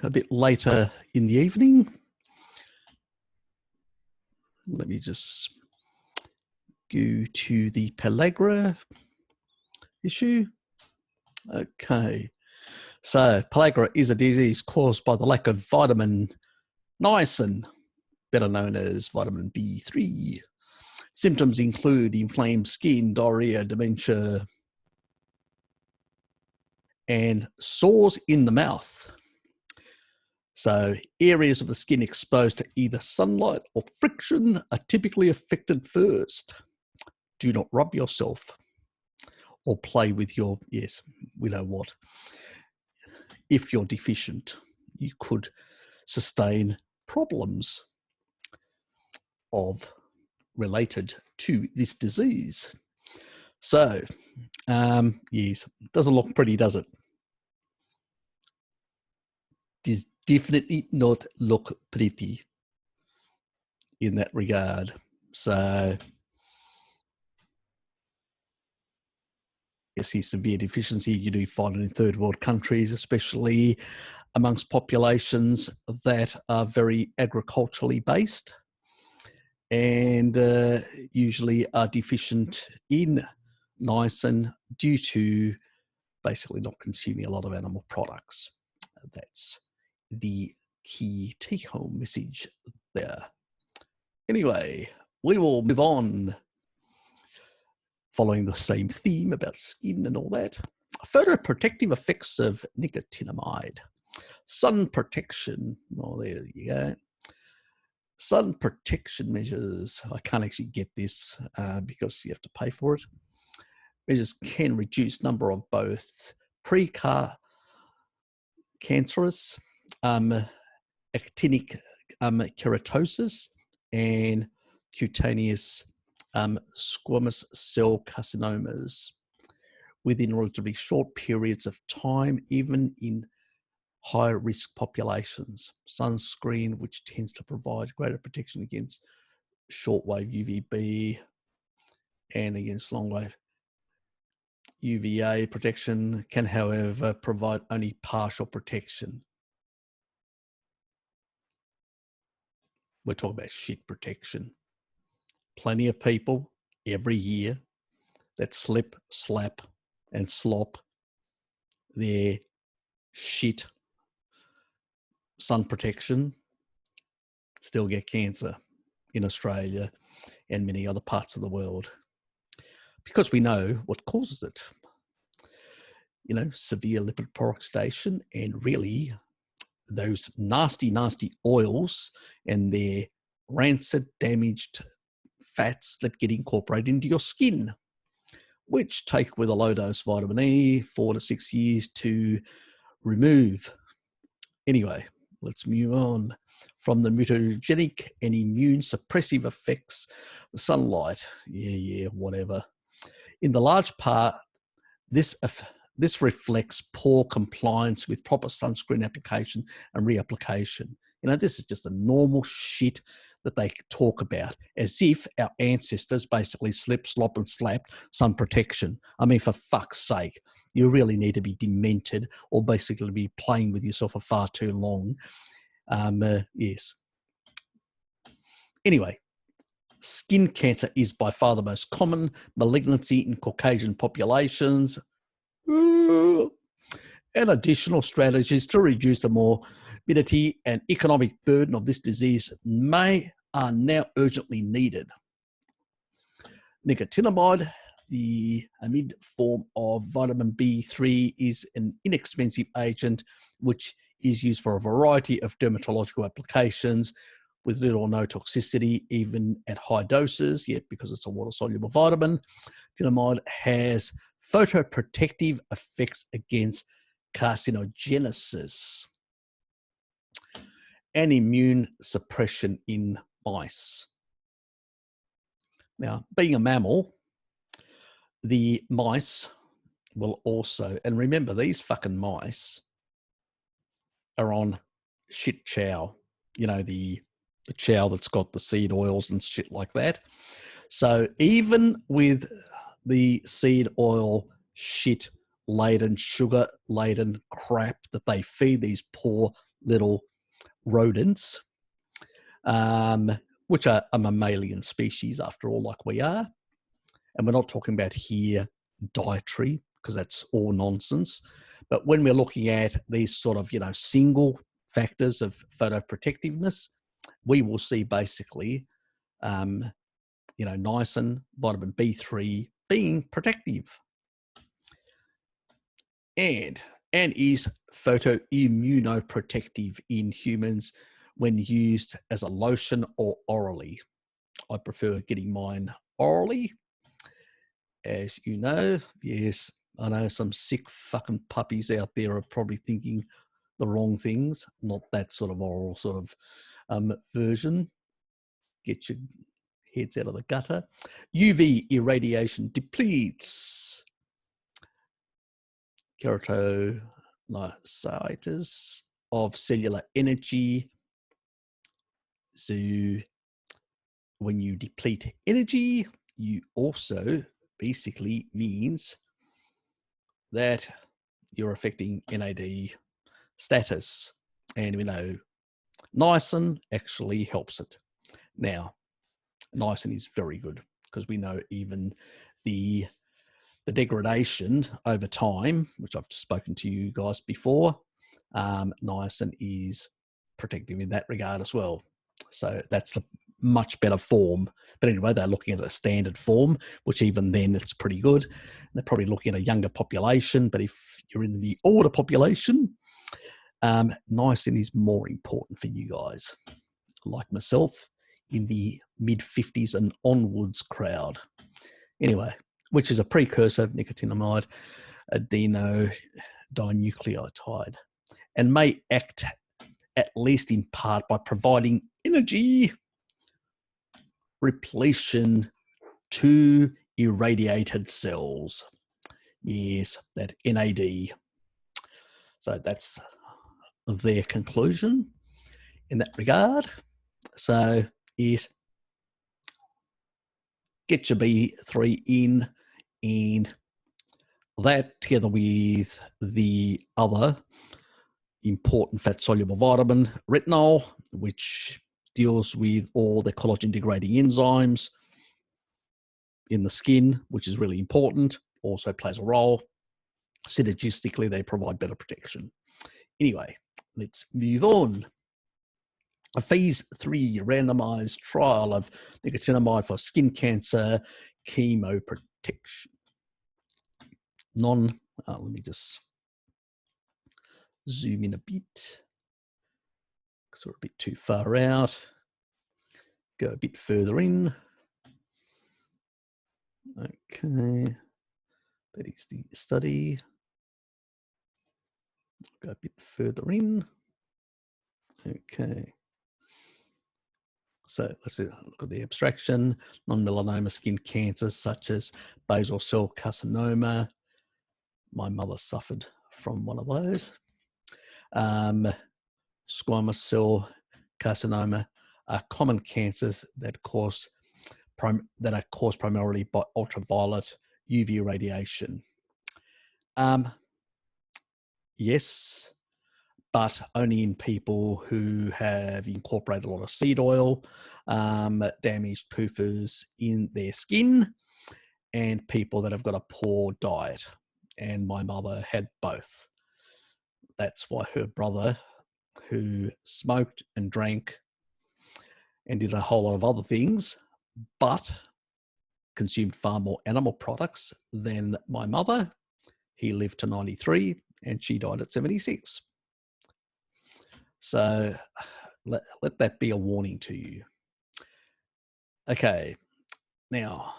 a bit later in the evening. Let me just go to the pellagra issue. Okay. So pellagra is a disease caused by the lack of vitamin niacin, better known as vitamin B3. Symptoms include inflamed skin, diarrhea, dementia, and sores in the mouth. So areas of the skin exposed to either sunlight or friction are typically affected first. Do not rub yourself or play with your, yes, we know what. If you're deficient, you could sustain problems related to this disease. So, yes, doesn't look pretty, does it? Does definitely not look pretty in that regard. So, you see severe deficiency. You do find it in third world countries, especially amongst populations that are very agriculturally based and usually are deficient in niacin due to basically not consuming a lot of animal products. That's the key take-home message there. Anyway, we will move on, following the same theme about skin and all that. Photoprotective effects of nicotinamide. Sun protection. Oh, there you go. Sun protection measures. I can't actually get this because you have to pay for it. Measures can reduce number of both pre-cancerous actinic keratosis and cutaneous squamous cell carcinomas within relatively short periods of time, even in high risk populations. Sunscreen, which tends to provide greater protection against shortwave UVB and against longwave UVA protection, can, however, provide only partial protection. We're talking about shit protection. Plenty of people every year that slip, slap, and slop their shit sun protection still get cancer in Australia and many other parts of the world because we know what causes it. You know, severe lipid peroxidation and really those nasty, nasty oils and their rancid, damaged fats that get incorporated into your skin, which take with a low dose vitamin E 4 to 6 years to remove. Anyway, let's move on. From the mutagenic and immune suppressive effects of sunlight. Yeah, whatever. In the large part, this reflects poor compliance with proper sunscreen application and reapplication. You know, this is just the normal shit that they talk about, as if our ancestors basically slip, slop, and slapped sun protection. I mean, for fuck's sake, you really need to be demented or basically be playing with yourself for far too long. Yes. Anyway, skin cancer is by far the most common malignancy in Caucasian populations. And additional strategies to reduce the morbidity and economic burden of this disease are now urgently needed. Nicotinamide, the amide form of vitamin B3, is an inexpensive agent which is used for a variety of dermatological applications with little or no toxicity, even at high doses, yet because it's a water-soluble vitamin. Nicotinamide has photoprotective effects against carcinogenesis and immune suppression in mice. Now, being a mammal, the mice will also, and remember, these fucking mice are on shit chow, you know, the chow that's got the seed oils and shit like that. So even with the seed oil shit laden, sugar laden crap that they feed these poor little rodents, which are a mammalian species after all, like we are. And we're not talking about here dietary, because that's all nonsense. But when we're looking at these sort of, single factors of photoprotectiveness, we will see basically, niacin, vitamin B3 being protective. And is photoimmunoprotective in humans when used as a lotion or orally. I prefer getting mine orally, as you know. Yes, I know some sick fucking puppies out there are probably thinking the wrong things, not that sort of oral sort of version. Get your heads out of the gutter. UV irradiation depletes keratinocytes of cellular energy. So when you deplete energy, you also basically means that you're affecting NAD status. And we know niacin actually helps it. Now, niacin is very good because we know even the degradation over time, which I've spoken to you guys before, niacin is protective in that regard as well. So that's the much better form. But anyway, they're looking at a standard form, which even then it's pretty good. They're probably looking at a younger population, but if you're in the older population, niacin is more important for you guys, like myself, in the mid-50s and onwards crowd. Anyway, which is a precursor of nicotinamide adenodinucleotide, and may act at least in part by providing energy repletion to irradiated cells. Yes, that NAD. So that's their conclusion in that regard. So yes, get your B3 in, and that together with the other important fat-soluble vitamin, retinol, which deals with all the collagen-degrading enzymes in the skin, which is really important, also plays a role. Synergistically, they provide better protection. Anyway, let's move on. A phase 3 randomized trial of nicotinamide for skin cancer chemoprotection. Let me just zoom in a bit because we're a bit too far out. Go a bit further in. Okay, that is the study. Go a bit further in. Okay. So let's look at the abstraction. Non-melanoma skin cancers such as basal cell carcinoma. My mother suffered from one of those. Squamous cell carcinoma are common cancers that are caused primarily by ultraviolet UV radiation. Yes, but only in people who have incorporated a lot of seed oil, damaged PUFAs in their skin, and people that have got a poor diet. And my mother had both. That's why her brother, who smoked and drank and did a whole lot of other things, but consumed far more animal products than my mother, he lived to 93 and she died at 76. So let that be a warning to you. Okay, now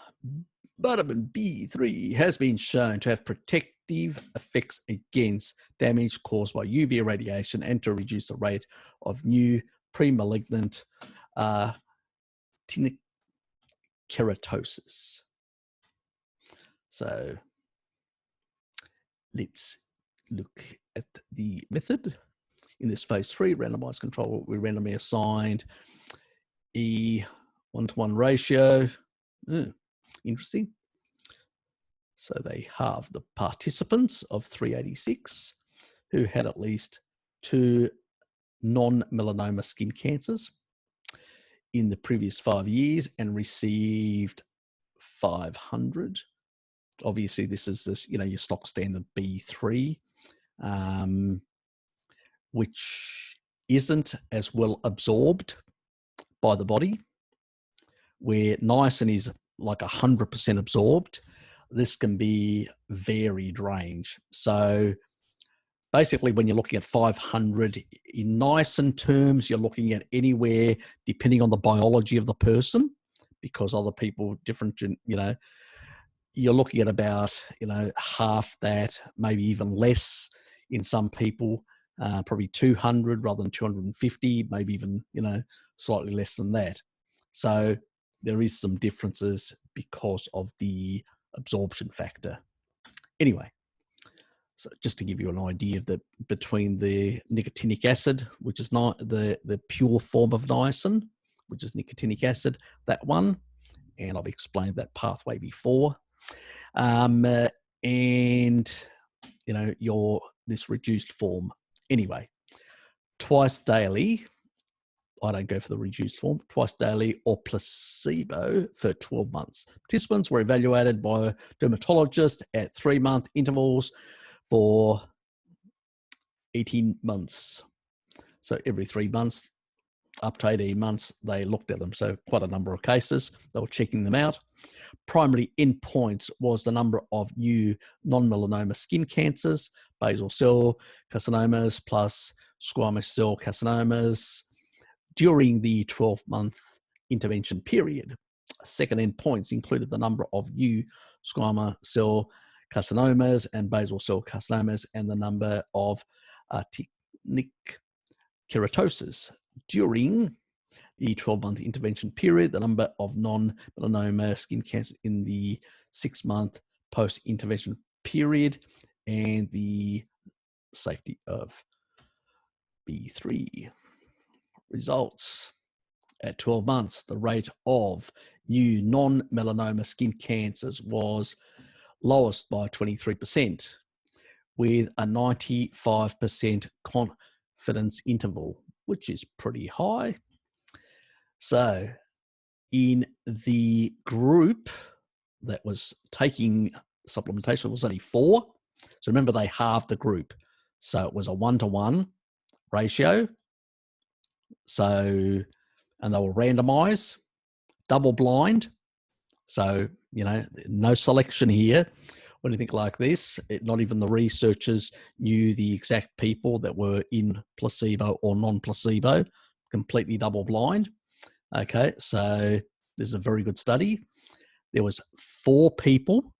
vitamin B3 has been shown to have protective effects against damage caused by UV radiation and to reduce the rate of new pre-malignant keratosis. So let's look at the method. In this phase 3 randomized control, we randomly assigned a 1-to-1 ratio. Interesting. So they halved the participants of 386 who had at least 2 non-melanoma skin cancers in the previous 5 years and received 500. Obviously, this is your stock standard B3, which isn't as well absorbed by the body, where niacin is like 100% absorbed. This can be varied range. So basically, when you're looking at 500 in niacin terms, you're looking at anywhere, depending on the biology of the person, because other people different, you're looking at about, half that, maybe even less in some people, probably 200 rather than 250, maybe even, slightly less than that. So there is some differences because of the absorption factor. Anyway, so just to give you an idea of between the nicotinic acid, which is not the pure form of niacin, which is nicotinic acid, that one, and I've explained that pathway before, and this reduced form. Anyway, twice daily. I don't go for the reduced form, twice daily or placebo for 12 months. Participants were evaluated by a dermatologist at 3-month intervals for 18 months. So every 3 months, up to 18 months, they looked at them. So quite a number of cases, they were checking them out. Primary endpoints was the number of new non-melanoma skin cancers, basal cell carcinomas plus squamous cell carcinomas, during the 12-month intervention period. Second endpoints included the number of new squamous cell carcinomas and basal cell carcinomas and the number of actinic keratosis. During the 12-month intervention period, the number of non-melanoma skin cancer in the 6-month post-intervention period, and the safety of B3. Results. At 12 months, the rate of new non-melanoma skin cancers was lowest by 23%, with a 95% confidence interval, which is pretty high. So in the group that was taking supplementation, it was only 4. So remember, they halved the group. So it was a 1-to-1 ratio. So, and they were randomized, double blind. So, no selection here or anything like this. Not even the researchers knew the exact people that were in placebo or non-placebo, completely double blind. Okay, so this is a very good study. There was 4 people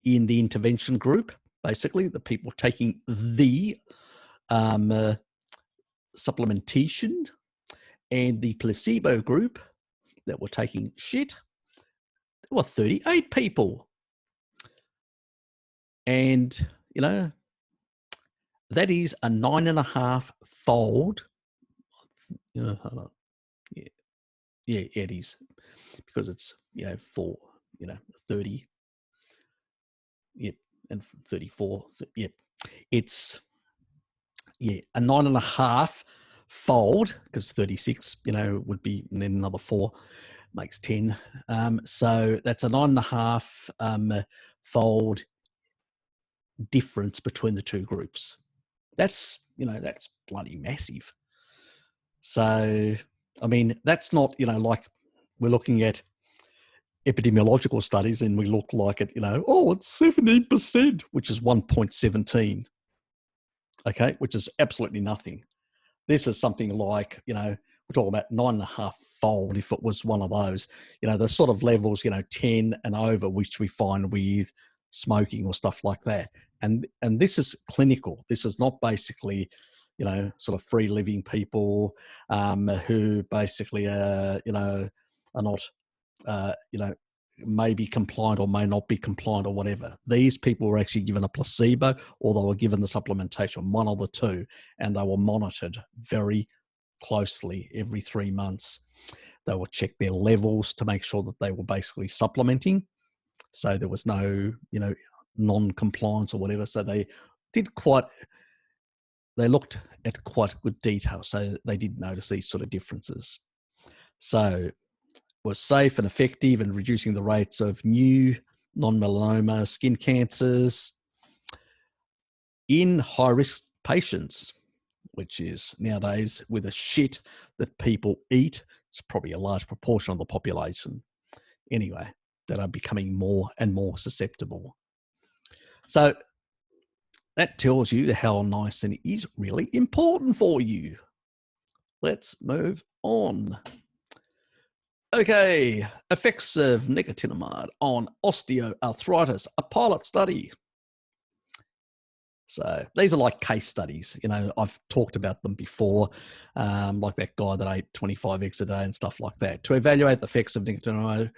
in the intervention group, basically the people taking the supplementation, and the placebo group that were taking shit, there were 38 people. And, that is a 9.5-fold. Hold on. Yeah, it is. Because it's, 4, 30. Yep. And 34. So, yep. It's, a 9.5-fold, because 36, would be, and then another 4 makes 10. So that's a 9.5-fold difference between the 2 groups. That's, that's bloody massive. So, I mean, that's not, like we're looking at epidemiological studies and we look like it, it's 17%, which is 1.17. Okay, which is absolutely nothing. This is something like, we're talking about 9.5-fold if it was one of those, the sort of levels, 10 and over, which we find with smoking or stuff like that. And this is clinical. This is not basically, sort of free living people who basically, are not, may be compliant or may not be compliant or whatever. These people were actually given a placebo or they were given the supplementation, one of the 2, and they were monitored very closely every 3 months. They would check their levels to make sure that they were basically supplementing. So there was no, non-compliance or whatever. So they did quite they looked at quite good detail, so they did notice these sort of differences. So was safe and effective in reducing the rates of new non-melanoma skin cancers in high-risk patients, which is nowadays with the shit that people eat. It's probably a large proportion of the population anyway that are becoming more and more susceptible. So that tells you how niacin is really important for you. Let's move on. Okay, effects of nicotinamide on osteoarthritis, a pilot study. So these are like case studies. You know, I've talked about them before, like that guy that ate 25 eggs a day and stuff like that. To evaluate the effects of nicotinamide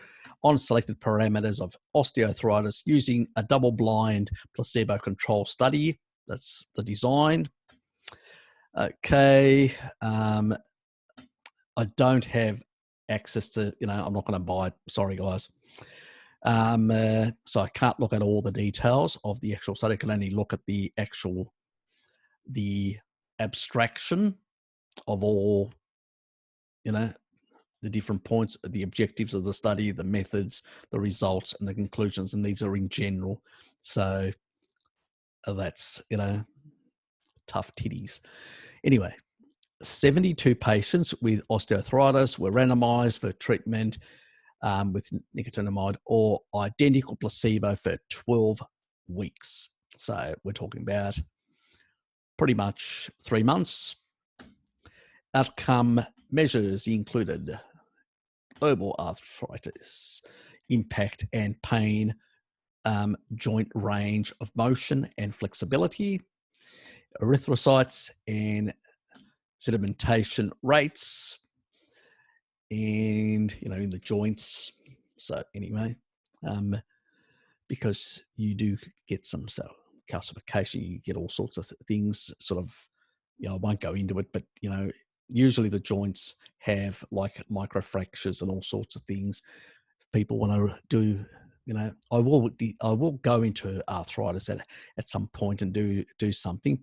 on selected parameters of osteoarthritis using a double-blind placebo-controlled study. That's the design. Okay, I don't have access to, you know, I'm not going to buy it. Sorry, guys. So I can't look at all the details of the actual study. I can only look at the abstraction of all, you know, the different points, the objectives of the study, the methods, the results, and the conclusions. And these are in general. So that's, you know, tough titties. Anyway, 72 patients with osteoarthritis were randomized for treatment with nicotinamide or identical placebo for 12 weeks. So we're talking about pretty much 3 months. Outcome measures included global arthritis, impact and pain, joint range of motion and flexibility, erythrocytes and sedimentation rates, and, you know, in the joints. So anyway, because you do get some calcification, you get all sorts of things, sort of, you know, I won't go into it, but, you know, usually the joints have like microfractures and all sorts of things. If people want to do, you know, I will go into arthritis at some point and do something,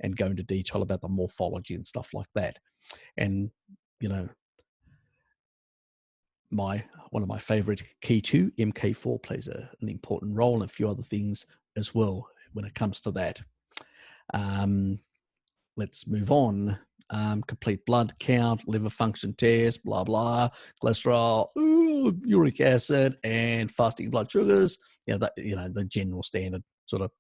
and go into detail about the morphology and stuff like that. And, you know, one of my favorite Key2, MK4, plays an important role, and a few other things as well when it comes to that. Let's move on. Complete blood count, liver function test, blah, blah, cholesterol, uric acid, and fasting blood sugars. You know, the general standard sort of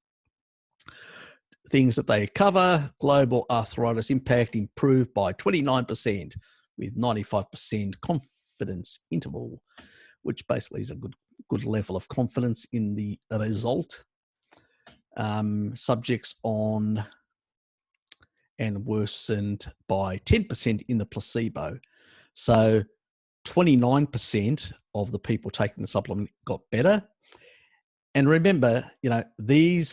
things that they cover. Global arthritis impact improved by 29% with 95% confidence interval, which basically is a good level of confidence in the result. Subjects on and worsened by 10% in the placebo. So 29% of the people taking the supplement got better. And remember, you know, the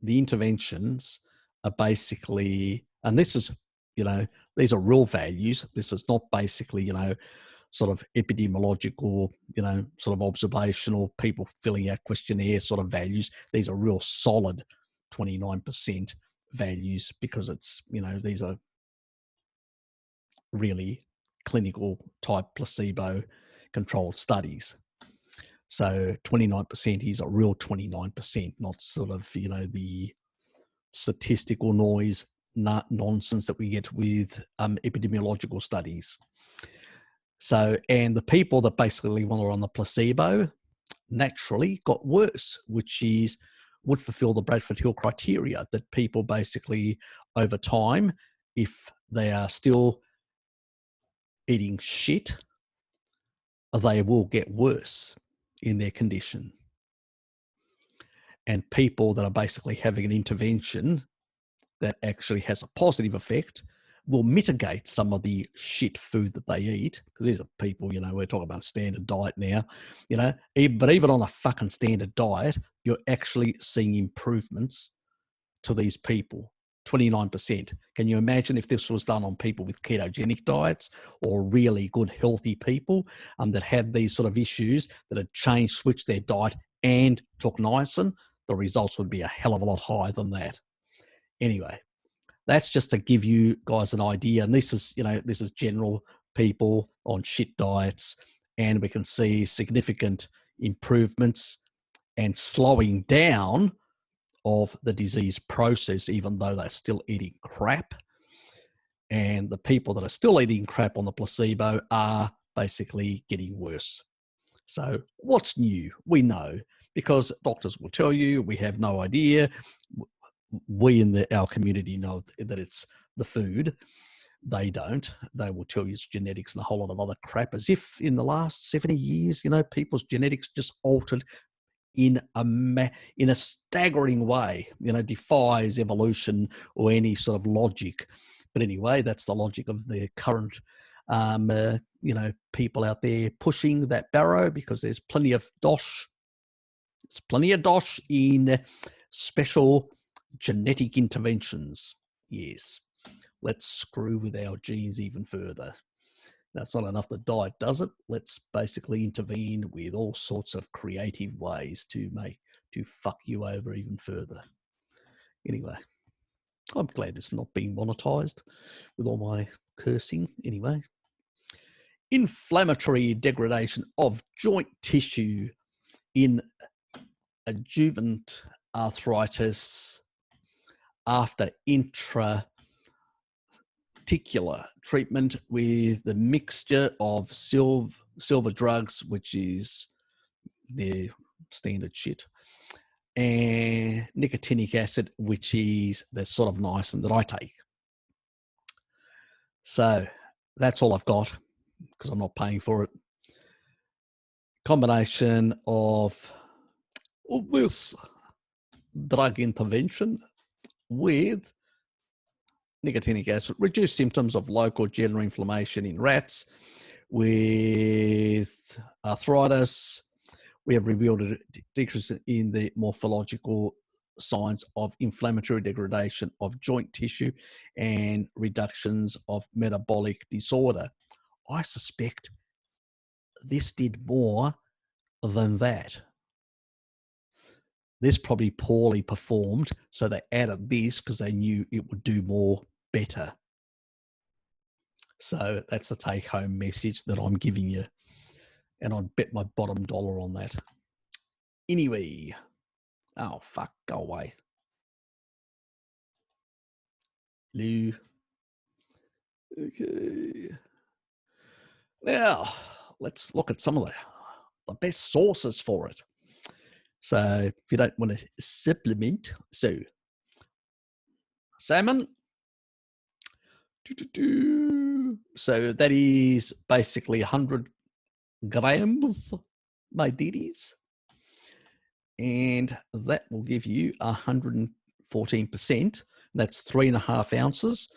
interventions are basically, and this is, you know, these are real values. This is not basically, you know, sort of epidemiological, you know, sort of observational, people filling out questionnaires sort of values. These are real solid 29% values, because it's, you know, these are really clinical type placebo controlled studies. So 29% is a real 29%, not sort of, you know, the statistical noise nonsense that we get with epidemiological studies. So, and the people that basically were on the placebo naturally got worse, which would fulfill the Bradford Hill criteria, that people basically over time, if they are still eating shit, they will get worse in their condition. And people that are basically having an intervention that actually has a positive effect will mitigate some of the shit food that they eat, because these are people, you know, we're talking about a standard diet now, you know, but even on a fucking standard diet, you're actually seeing improvements to these people. 29%. Can you imagine if this was done on people with ketogenic diets, or really good healthy people that had these sort of issues, that had switched their diet and took niacin? The results would be a hell of a lot higher than that. Anyway, That's just to give you guys an idea. And this is, this is general people on shit diets. And we can see significant improvements and slowing down of the disease process, even though they're still eating crap. And the people that are still eating crap on the placebo are basically getting worse. So what's new? We know, because doctors will tell you we have no idea. We in our community know that it's the food. They don't. They will tell you it's genetics and a whole lot of other crap, as if in the last 70 years, people's genetics just altered in a staggering way, defies evolution or any sort of logic. But anyway, that's the logic of the current, people out there pushing that barrow, because there's plenty of dosh. There's plenty of dosh in special genetic interventions. Yes, let's screw with our genes even further. That's not enough the diet does it. Let's basically intervene with all sorts of creative ways to fuck you over even further. Anyway, I'm glad it's not being monetized with all my cursing. Anyway, inflammatory degradation of joint tissue in adjuvant arthritis after intrarticular treatment with the mixture of silver drugs, which is their standard shit, and nicotinic acid, which is the sort of niacin that I take. So that's all I've got, because I'm not paying for it. Combination of this drug intervention with nicotinic acid reduced symptoms of local general inflammation in rats with arthritis. We have revealed a decrease in the morphological signs of inflammatory degradation of joint tissue and reductions of metabolic disorder. I suspect this did more than that. This probably poorly performed, so they added this because they knew it would do more better. So that's the take-home message that I'm giving you, and I'd bet my bottom dollar on that. Anyway, oh fuck, go away. Lou. Okay. Now, let's look at some of the best sources for it. So if you don't want to supplement, so salmon. So that is basically 100 grams, my dearies. And that will give you 114%. That's 3.5 ounces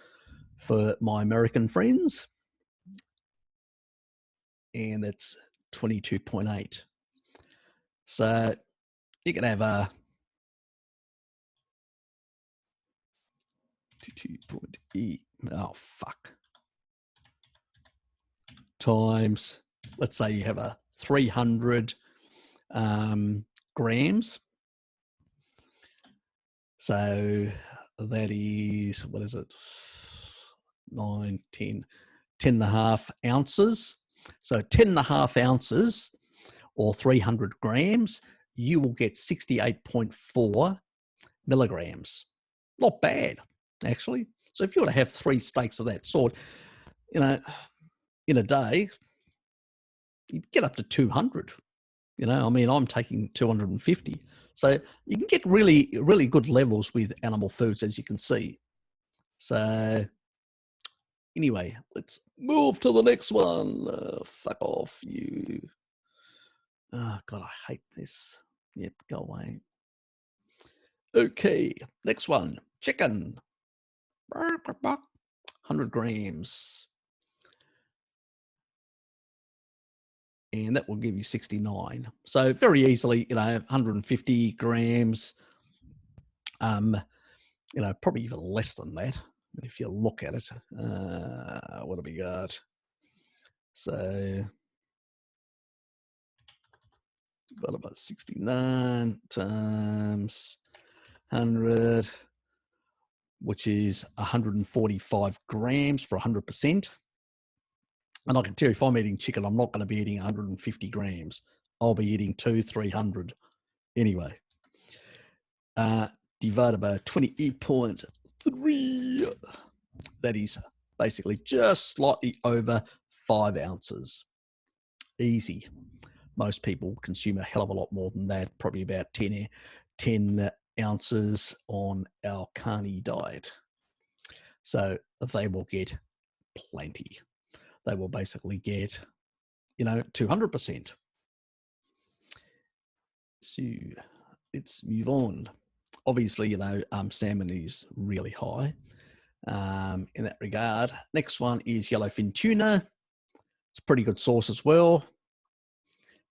for my American friends. And that's 22.8. So you can have a 22.8. Oh, fuck. Times, let's say you have a 300 grams. So that is, what is it? 9, 10, 10.5 ounces. So 10.5 ounces or 300 grams, you will get 68.4 milligrams. Not bad, actually. So if you want to have 3 steaks of that sort, in a day, you'd get up to 200. I'm taking 250. So you can get really, really good levels with animal foods, as you can see. So anyway, let's move to the next one. Fuck off, you. Oh, God, I hate this. Yep, go away. Okay, next one. Chicken. 100 grams. And that will give you 69. So very easily, 150 grams, probably even less than that. If you look at it, what have we got? So got about 69 times 100. which is 145 grams for 100%. And I can tell you, if I'm eating chicken, I'm not going to be eating 150 grams. I'll be eating 300 anyway. Divided by 28.3. That is basically just slightly over 5 ounces. Easy. Most people consume a hell of a lot more than that, probably about 10 ounces on our carny diet. So they will get plenty. They will basically get, 200%. So let's move on. Obviously, salmon is really high in that regard. Next one is yellowfin tuna. It's a pretty good source as well.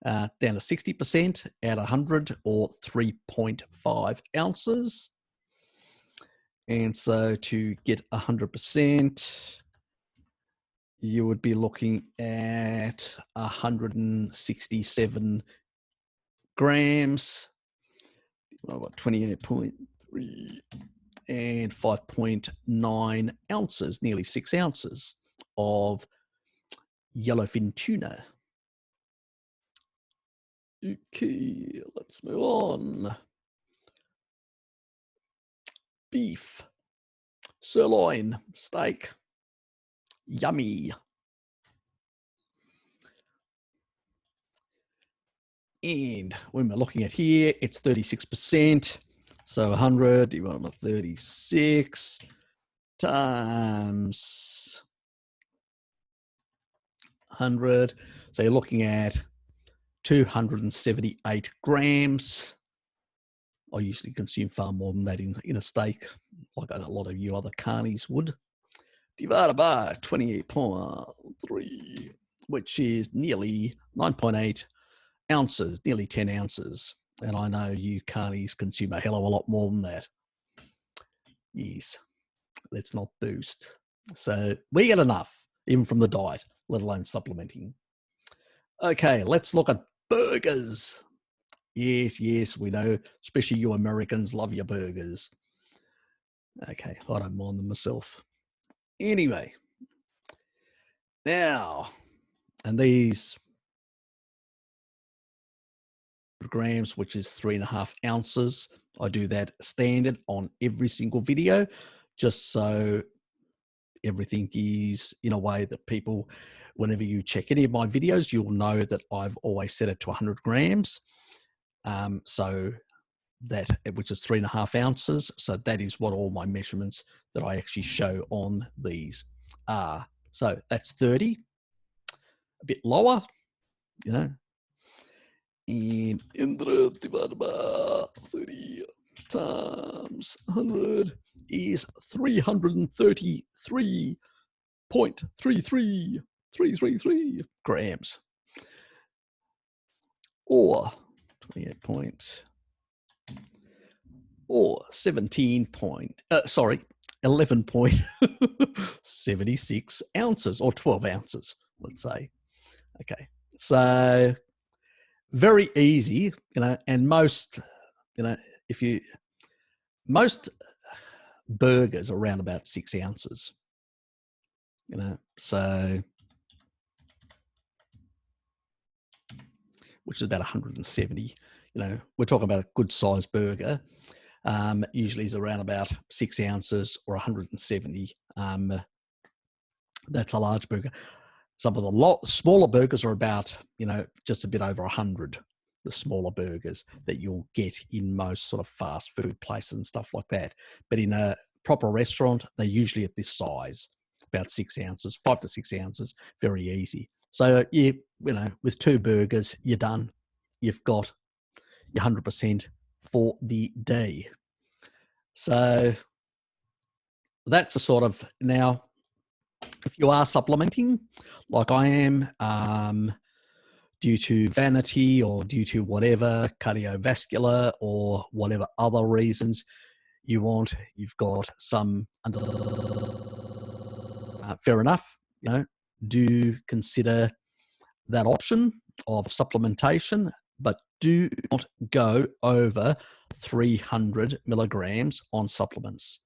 Down to 60% at 100 or 3.5 ounces. And so to get 100%, you would be looking at 167 grams. I've got 28.3 and 5.9 ounces, nearly 6 ounces of yellowfin tuna. Okay, let's move on. Beef, sirloin, steak, yummy. And when we're looking at here, it's 36%. So 100 divided by 36 times 100. So you're looking at 278 grams. I usually consume far more than that in a steak, like a lot of you other carnies would. Divided by 28.3, which is nearly 9.8 ounces, nearly 10 ounces. And I know you carnies consume a hell of a lot more than that. Yes, let's not boost. So we get enough, even from the diet, let alone supplementing. Okay, let's look at burgers. Yes, we know, especially you Americans love your burgers. Okay, I don't mind them myself. Anyway, now, and these grams, which is 3.5 ounces. I do that standard on every single video, just so everything is in a way that people, whenever you check any of my videos, you'll know that I've always set it to 100 grams. So that, which is 3.5 ounces. So that is what all my measurements that I actually show on these are. So that's 30, a bit lower, And divided by 30 times 100 is 333.333 grams, or 28 point, or 11.76 ounces, or 12 ounces, let's say. Okay, so very easy, and most, most burgers are around about 6 ounces, so, which is about 170, we're talking about a good sized burger. Usually is around about 6 ounces or 170. That's a large burger. Some of the smaller burgers are about, just a bit over 100, the smaller burgers that you'll get in most sort of fast food places and stuff like that. But in a proper restaurant, they're usually at this size, about 6 ounces, 5 to 6 ounces, very easy. So, with 2 burgers, you're done. You've got your 100% for the day. So that's a sort of, now, if you are supplementing, like I am, due to vanity or due to whatever, cardiovascular or whatever other reasons you've got some, fair enough, do consider that option of supplementation, but do not go over 300 milligrams on supplements.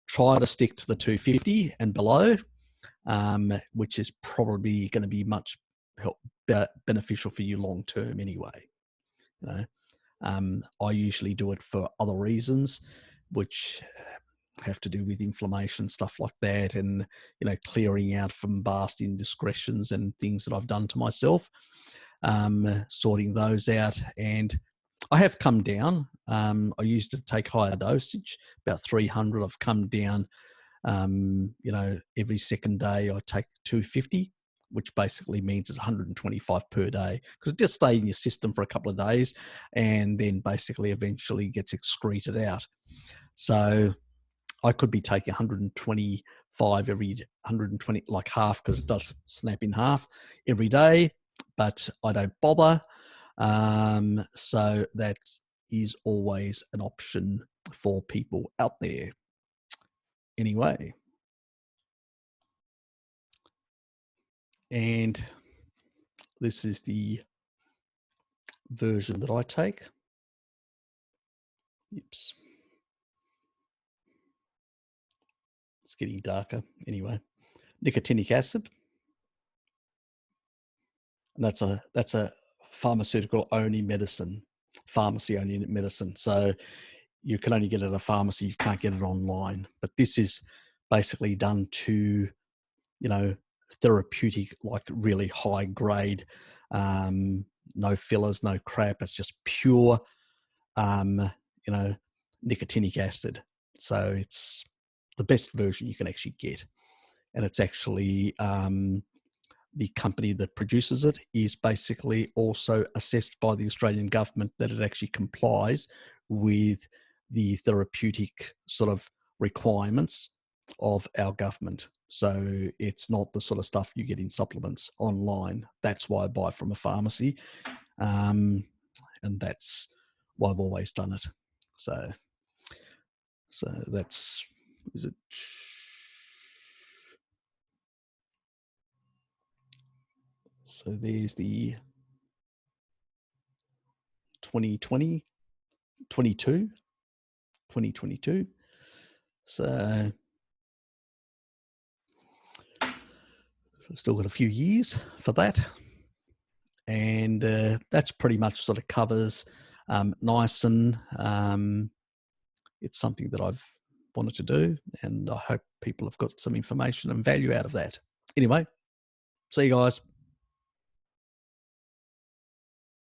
try to stick to the 250 and below, which is probably going to be much beneficial for you long term anyway. You know, I usually do it for other reasons, which have to do with inflammation, stuff like that, and clearing out from past indiscretions and things that I've done to myself, sorting those out. And I have come down. I used to take higher dosage, about 300. I've come down. Every second day I take 250, which basically means it's 125 per day, because it just stays in your system for a couple of days and then basically eventually gets excreted out. So I could be taking 125 every 120, like half, because it does snap in half every day, but I don't bother. So that is always an option for people out there. Anyway, and this is the version that I take. Oops. It's getting darker. Anyway, nicotinic acid. And that's a pharmaceutical only medicine, pharmacy only medicine. So you can only get it at a pharmacy. You can't get it online. But this is basically done to, therapeutic, like really high grade, no fillers, no crap. It's just pure, nicotinic acid. So it's the best version you can actually get. And it's actually, the company that produces it is basically also assessed by the Australian government that it actually complies with the therapeutic sort of requirements of our government. So it's not the sort of stuff you get in supplements online. That's why I buy from a pharmacy. And that's why I've always done it. So that's, is it? So there's the 2020, 2022. So still got a few years for that. And that's pretty much sort of covers niacin. It's something that I've wanted to do, and I hope people have got some information and value out of that. Anyway, see you guys.